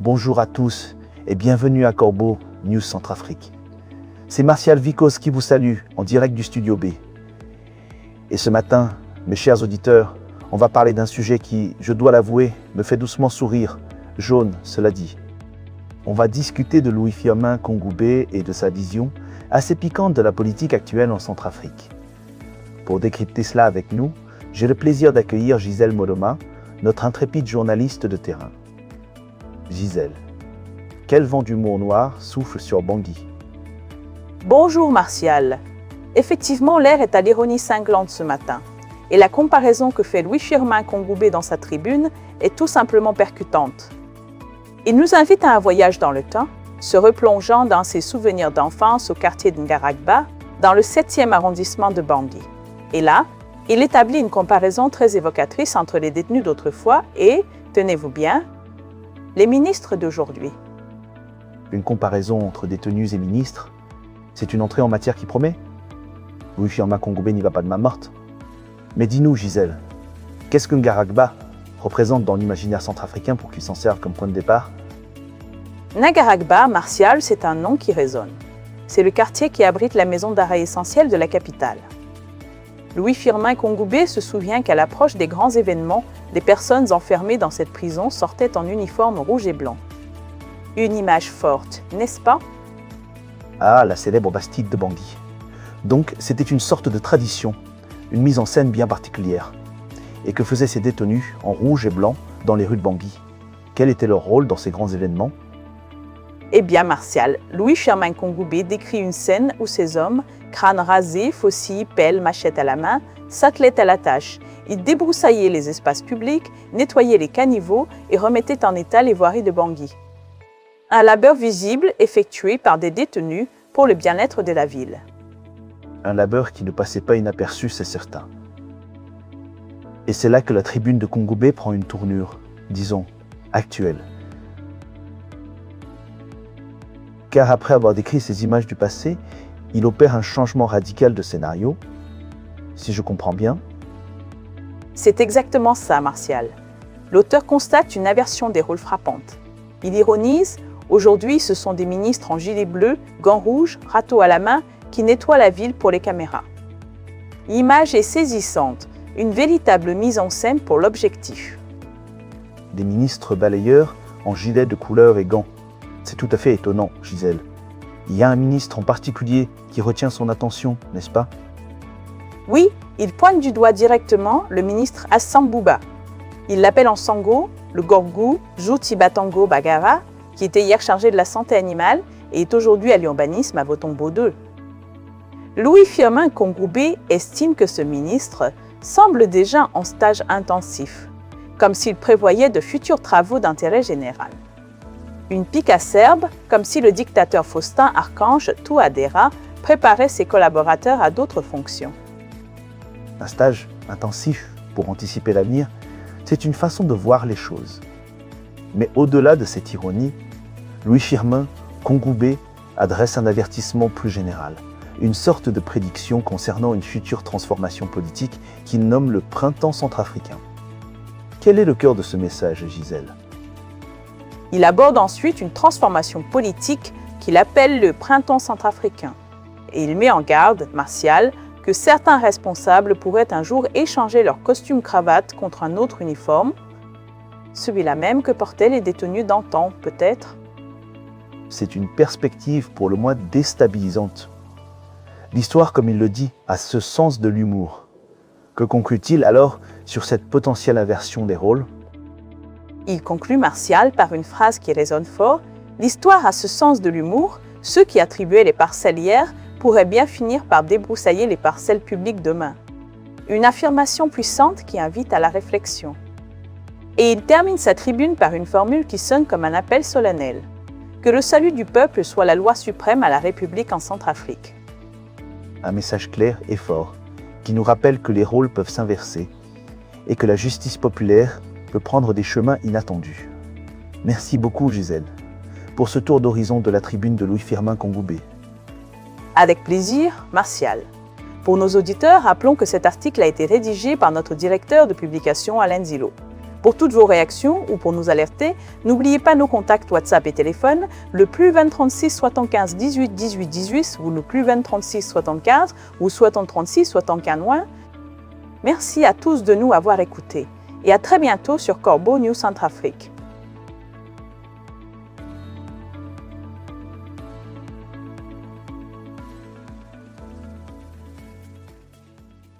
Bonjour à tous et bienvenue à Corbeau News Centrafrique. C'est Martial Vicos qui vous salue en direct du Studio B. Et ce matin, mes chers auditeurs, on va parler d'un sujet qui, je dois l'avouer, me fait doucement sourire, jaune, cela dit. On va discuter de Louis Firmin Kongoubé et de sa vision assez piquante de la politique actuelle en Centrafrique. Pour décrypter cela avec nous, j'ai le plaisir d'accueillir Gisèle Moloma, notre intrépide journaliste de terrain. Gisèle, quel vent d'humour noir souffle sur Bangui? Bonjour Martial. Effectivement, l'air est à l'ironie cinglante ce matin. Et la comparaison que fait Louis Firmin Kongoubé dans sa tribune est tout simplement percutante. Il nous invite à un voyage dans le temps, se replongeant dans ses souvenirs d'enfance au quartier de Ngaragba, dans le 7e arrondissement de Bangui. Et là, il établit une comparaison très évocatrice entre les détenus d'autrefois et, tenez-vous bien, les ministres d'aujourd'hui. Une comparaison entre détenus et ministres, c'est une entrée en matière qui promet? Louis Firmin Kongoubé n'y va pas de main morte. Mais dis-nous, Gisèle, qu'est-ce que Ngaragba représente dans l'imaginaire centrafricain pour qu'il s'en serve comme point de départ? Ngaragba, Martial, c'est un nom qui résonne. C'est le quartier qui abrite la maison d'arrêt essentielle de la capitale. Louis Firmin Kongoubé se souvient qu'à l'approche des grands événements, les personnes enfermées dans cette prison sortaient en uniforme rouge et blanc. Une image forte, n'est-ce pas? Ah, la célèbre Bastide de Bangui. Donc, c'était une sorte de tradition, une mise en scène bien particulière. Et que faisaient ces détenus en rouge et blanc dans les rues de Bangui? Quel était leur rôle dans ces grands événements? Eh bien, Martial, Louis Firmin Kongoubé décrit une scène où ces hommes, crâne rasé, faucille, pelle, machette à la main, s'attelaient à la tâche. Ils débroussaillaient les espaces publics, nettoyaient les caniveaux et remettaient en état les voiries de Bangui. Un labeur visible effectué par des détenus pour le bien-être de la ville. Un labeur qui ne passait pas inaperçu, c'est certain. Et c'est là que la tribune de Kongoubé prend une tournure, disons, actuelle. Car après avoir décrit ces images du passé, il opère un changement radical de scénario, si je comprends bien. C'est exactement ça, Martial. L'auteur constate une inversion des rôles frappante. Il ironise, aujourd'hui ce sont des ministres en gilet bleu, gants rouges, râteau à la main, qui nettoient la ville pour les caméras. L'image est saisissante, une véritable mise en scène pour l'objectif. Des ministres balayeurs en gilet de couleur et gants. C'est tout à fait étonnant, Gisèle. Il y a un ministre en particulier qui retient son attention, n'est-ce pas? Oui, il pointe du doigt directement le ministre Hassan Bouba. Il l'appelle en sango le Gorgou Jouti Batango Bagara, qui était hier chargé de la santé animale et est aujourd'hui à l'urbanisme à Votombo 2. Louis Firmin Kongoubé estime que ce ministre semble déjà en stage intensif, comme s'il prévoyait de futurs travaux d'intérêt général. Une pique acerbe, comme si le dictateur Faustin Archange Touadéra préparait ses collaborateurs à d'autres fonctions. Un stage intensif pour anticiper l'avenir, c'est une façon de voir les choses. Mais au-delà de cette ironie, Louis Firmin Kongoubé adresse un avertissement plus général, une sorte de prédiction concernant une future transformation politique qu'il nomme le printemps centrafricain. Quel est le cœur de ce message, Gisèle? Il aborde ensuite une transformation politique qu'il appelle le printemps centrafricain. Et il met en garde, Martial, que certains responsables pourraient un jour échanger leur costume-cravate contre un autre uniforme, celui-là même que portaient les détenus d'antan, peut-être. C'est une perspective pour le moins déstabilisante. L'histoire, comme il le dit, a ce sens de l'humour. Que conclut-il alors sur cette potentielle inversion des rôles? Il conclut Martial par une phrase qui résonne fort. L'histoire a ce sens de l'humour, ceux qui attribuaient les parcelles hier pourraient bien finir par débroussailler les parcelles publiques demain. Une affirmation puissante qui invite à la réflexion. Et il termine sa tribune par une formule qui sonne comme un appel solennel. Que le salut du peuple soit la loi suprême à la République en Centrafrique. Un message clair et fort, qui nous rappelle que les rôles peuvent s'inverser et que la justice populaire peut prendre des chemins inattendus. Merci beaucoup, Gisèle, pour ce tour d'horizon de la tribune de Louis Firmin Kongoubé. Avec plaisir, Martial. Pour nos auditeurs, rappelons que cet article a été rédigé par notre directeur de publication, Alain Zilo. Pour toutes vos réactions ou pour nous alerter, n'oubliez pas nos contacts WhatsApp et téléphone, le +20 36 75 18 18 18 ou le +20 36 75 ou 60 36 75 1. Merci à tous de nous avoir écoutés et à très bientôt sur Corbeau News Centrafrique.